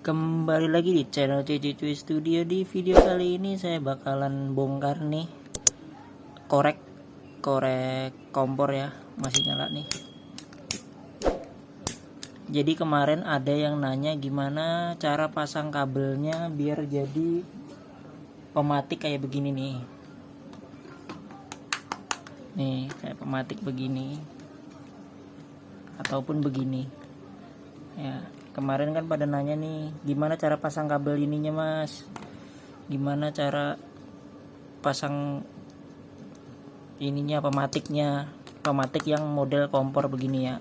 Kembali lagi di channel Cuy Studio. Di video kali ini saya bakalan bongkar nih korek kompor ya, masih nyala nih. Jadi kemarin ada yang nanya gimana cara pasang kabelnya biar jadi pematik kayak begini nih. Nih kayak pematik begini ataupun begini ya. Kemarin kan pada nanya nih, gimana cara pasang kabel ininya mas, gimana cara pasang ininya, pematik yang model kompor begini ya.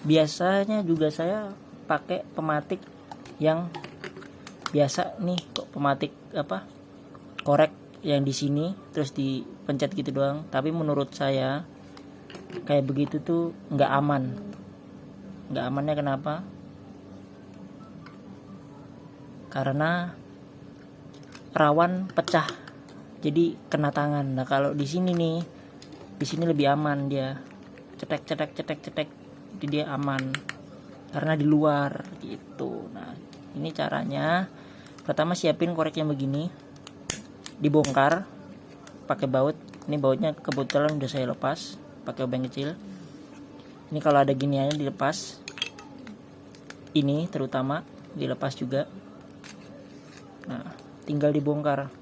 Biasanya juga saya pakai pematik yang biasa nih, kok pematik korek yang di sini terus dipencet gitu doang. Tapi menurut saya kayak begitu tuh nggak aman. Nggak amannya kenapa? Karena rawan pecah, jadi kena tangan. Nah kalau di sini nih, di sini lebih aman, dia cetek, jadi dia aman karena di luar gitu. Nah ini caranya, pertama siapin korek yang begini, dibongkar pakai baut. Ini bautnya kebetulan udah saya lepas pakai obeng kecil. Ini kalau ada giniannya dilepas, ini terutama dilepas juga. Nah tinggal dibongkar.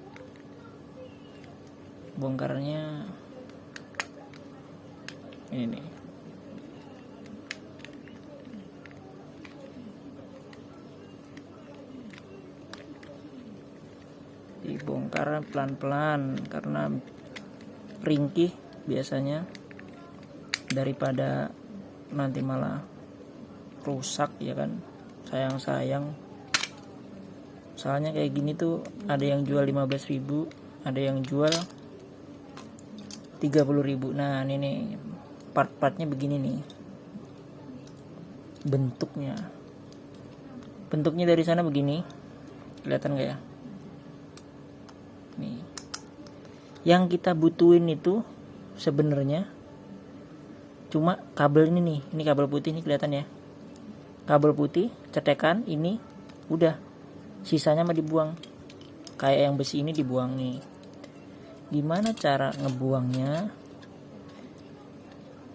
Bongkarnya ini nih. Dibongkar pelan-pelan karena ringkih biasanya, daripada nanti malah rusak ya kan, sayang. Soalnya kayak gini tuh ada yang jual 15.000, ada yang jual 30.000. Nah ini nih part-partnya begini nih bentuknya dari sana begini, kelihatan gak ya? Nih yang kita butuhin itu sebenarnya cuma kabel ini kabel putih nih, kelihatan ya, kabel putih cetekan ini udah, sisanya mah dibuang. Kayak yang besi ini dibuang nih. Gimana cara ngebuangnya?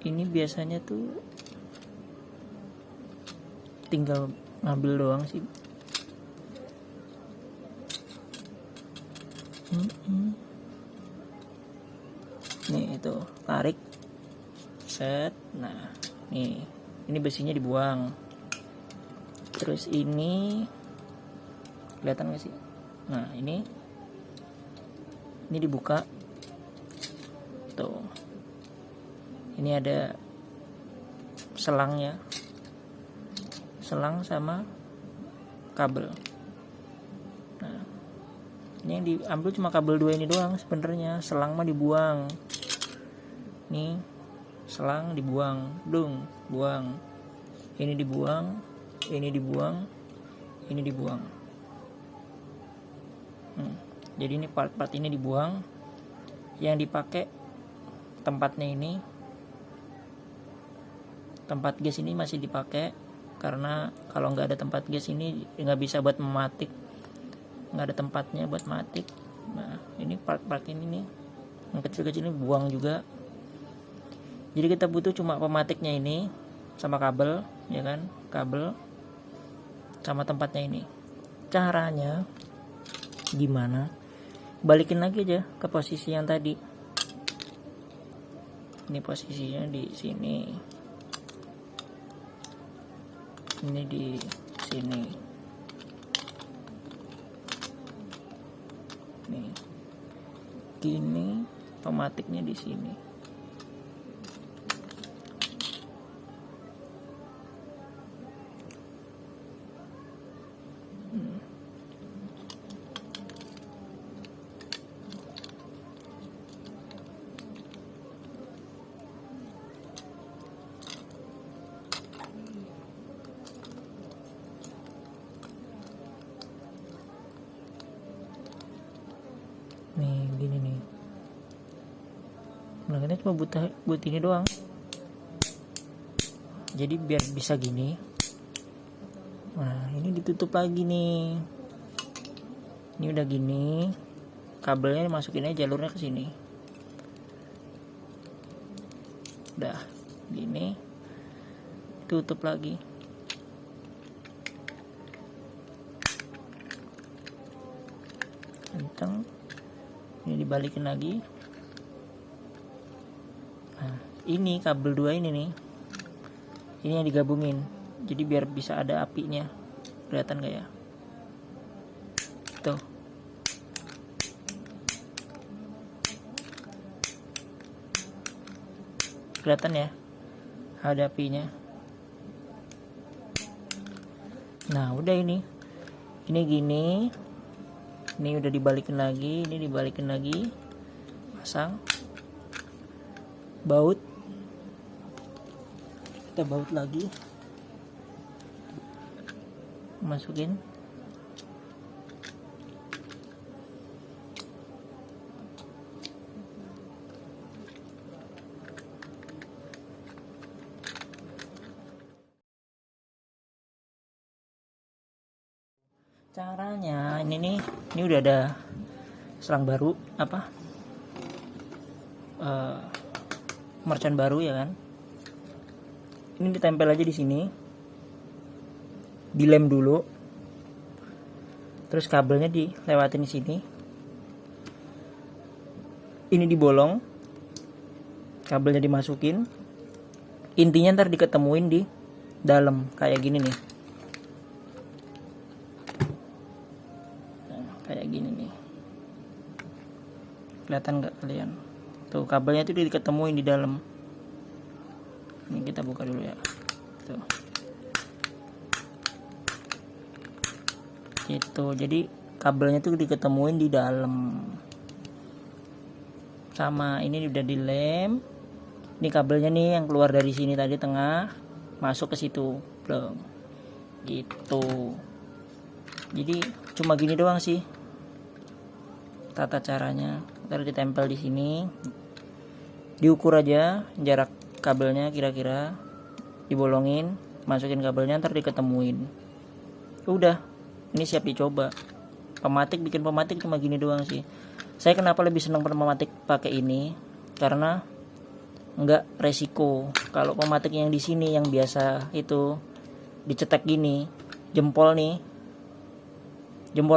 Ini biasanya tuh tinggal ngambil doang sih. Nih itu tarik, set. Nah ini besinya dibuang. Terus ini kelihatan gak sih? Nah ini dibuka tuh. Ini ada selangnya, selang sama kabel. Nah ini yang diambil cuma kabel 2 ini doang sebenarnya. Selang mah dibuang. Nih selang dibuang, buang. Ini dibuang, ini dibuang, ini dibuang. Jadi ini part-part ini dibuang. Yang dipakai tempatnya ini, tempat gas ini masih dipakai, karena kalau nggak ada tempat gas ini nggak bisa buat mematik, nggak ada tempatnya buat matik. Nah ini part-part ini nih, yang kecil-kecil ini buang juga. Jadi kita butuh cuma pematiknya ini sama kabel, ya kan, kabel sama tempatnya ini. Caranya gimana? Balikin lagi aja ke posisi yang tadi. Ini posisinya di sini, ini di sini. Nih gini, pematiknya di sini. Nih gini nih. Nah cuma buat ini doang. Jadi biar bisa gini, Nah ini ditutup lagi nih. Ini udah gini, kabelnya masukin aja jalurnya ke sini. Udah gini, tutup lagi. Kenceng. Ini dibalikin lagi. Nah ini kabel 2 ini nih, ini yang digabungin, jadi biar bisa ada apinya. Kelihatan gak ya? Tuh. Kelihatan ya? Ada apinya. Nah, udah ini. Ini gini. Ini udah dibalikin lagi, ini dibalikin lagi. Pasang. Baut. Kita baut lagi. Masukin. Caranya ini nih, ini udah ada selang baru apa? Mercon baru ya kan? Ini ditempel aja di sini, dilem dulu, terus kabelnya dilewatin di sini. Ini dibolong, kabelnya dimasukin, intinya ntar diketemuin di dalam kayak gini nih. Kayak gini nih, kelihatan nggak kalian? Tuh kabelnya itu diketemuin di dalam. Ini kita buka dulu ya. Tuh. Itu jadi kabelnya tuh diketemuin di dalam. Sama ini udah dilem. Ini kabelnya nih yang keluar dari sini tadi tengah, masuk ke situ, belum? Gitu. Jadi cuma gini doang sih tata caranya. Ntar ditempel di sini, diukur aja jarak kabelnya kira-kira, dibolongin, masukin kabelnya, ntar diketemuin. Udah, ini siap dicoba. Bikin pematik cuma gini doang sih. Saya kenapa lebih senang pematik pakai ini? Karena nggak resiko. Kalau pematik yang di sini yang biasa itu dicetek gini, jempol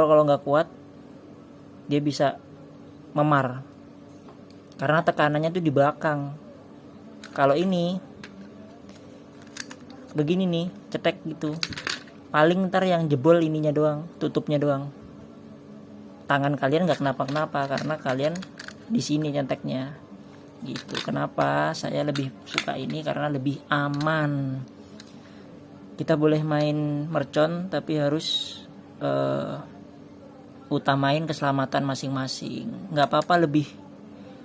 kalau nggak kuat dia bisa memar karena tekanannya tuh di belakang. Kalau ini begini nih, cetek gitu, paling ntar yang jebol ininya doang, tutupnya doang. Tangan kalian nggak kenapa-kenapa karena kalian di sini nyeteknya gitu. Kenapa saya lebih suka ini? Karena lebih aman. Kita boleh main mercon tapi harus utamain keselamatan masing-masing. Nggak apa-apa lebih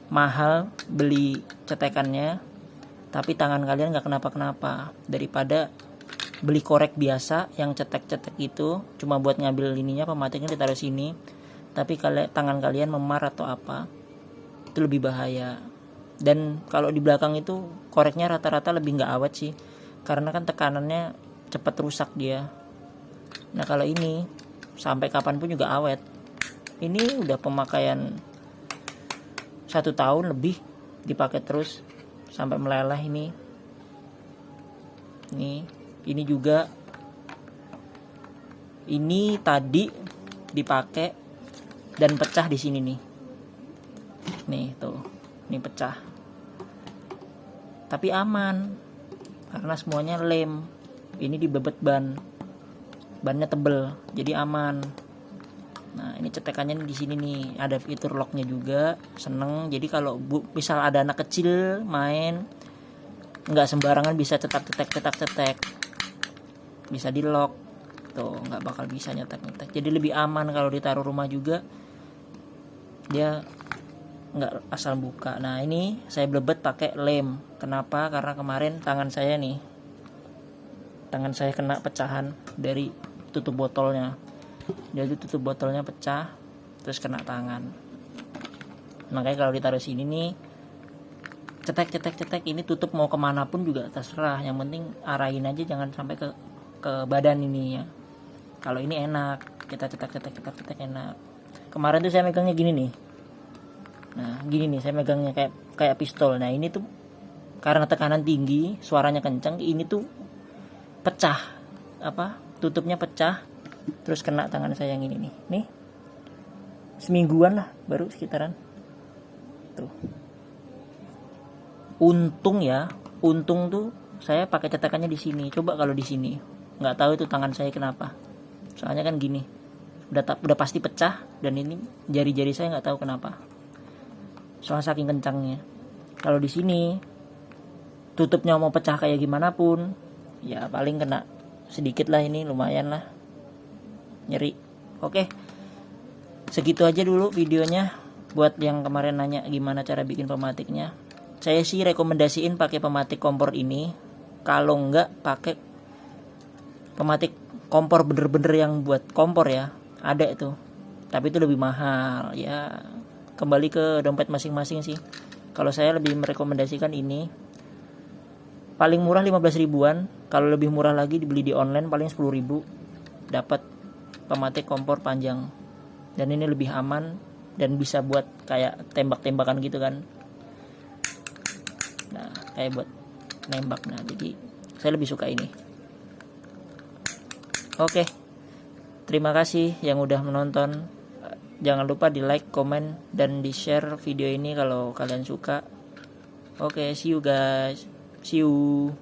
mahal beli cetekannya, tapi tangan kalian nggak kenapa-kenapa daripada beli korek biasa yang cetek-cetek itu cuma buat ngambil ininya, pematiknya ditaruh sini, tapi tangan kalian memar atau apa, itu lebih bahaya. Dan kalau di belakang itu koreknya rata-rata lebih nggak awet sih, karena kan tekanannya cepat rusak dia. Nah kalau ini sampai kapanpun juga awet. Ini udah pemakaian 1 tahun lebih, dipakai terus sampai meleleh ini. Ini juga, ini tadi dipakai dan pecah di sini nih. Nih tuh, ini pecah. Tapi aman karena semuanya lem. Ini dibebet bannya tebel, jadi aman. Nah ini cetekannya di sini nih, ada fitur locknya juga, seneng. Jadi kalau misal ada anak kecil main, nggak sembarangan bisa cetak, bisa di lock tuh, nggak bakal bisa nyetek. Jadi lebih aman kalau ditaruh rumah juga, dia nggak asal buka. Nah ini saya blebet pakai lem. Kenapa? Karena kemarin tangan saya kena pecahan dari tutup botolnya. Jadi tutup botolnya pecah, terus kena tangan. Makanya kalau ditaruh sini nih, cetek, ini tutup mau kemana pun juga terserah. Yang penting arahin aja, jangan sampai ke badan ini ya. Kalau ini enak, kita cetak enak. Kemarin tuh saya megangnya gini nih. Nah, gini nih saya megangnya kayak pistol. Nah, ini tuh karena tekanan tinggi, suaranya kencang, ini tuh pecah. Tutupnya pecah. Terus kena tangan saya yang ini nih. Nih. Semingguan lah baru sekitaran. Tuh. Untung tuh saya pakai cetakannya di sini. Coba kalau di sini, nggak tahu itu tangan saya kenapa. Soalnya kan gini, udah pasti pecah, dan ini jari-jari saya nggak tahu kenapa. Soalnya saking kencangnya. Kalau di sini tutupnya mau pecah kayak gimana pun, ya paling kena sedikit lah, ini lumayan lah nyeri. Oke, segitu aja dulu videonya. Buat yang kemarin nanya gimana cara bikin pematiknya, saya sih rekomendasiin pakai pematik kompor ini. Kalau nggak pakai pematik kompor bener-bener yang buat kompor ya, ada itu, tapi itu lebih mahal ya, kembali ke dompet masing-masing sih. Kalau saya lebih merekomendasikan ini, paling murah 15 ribuan. Kalau lebih murah lagi dibeli di online paling 10 ribu dapat pematik kompor panjang, dan ini lebih aman dan bisa buat kayak tembak-tembakan gitu kan. Nah, kayak buat nembak. Nah, jadi saya lebih suka ini. Oke, terima kasih yang udah menonton. Jangan lupa di like, komen, dan di share video ini kalau kalian suka. Oke, see you guys. See you.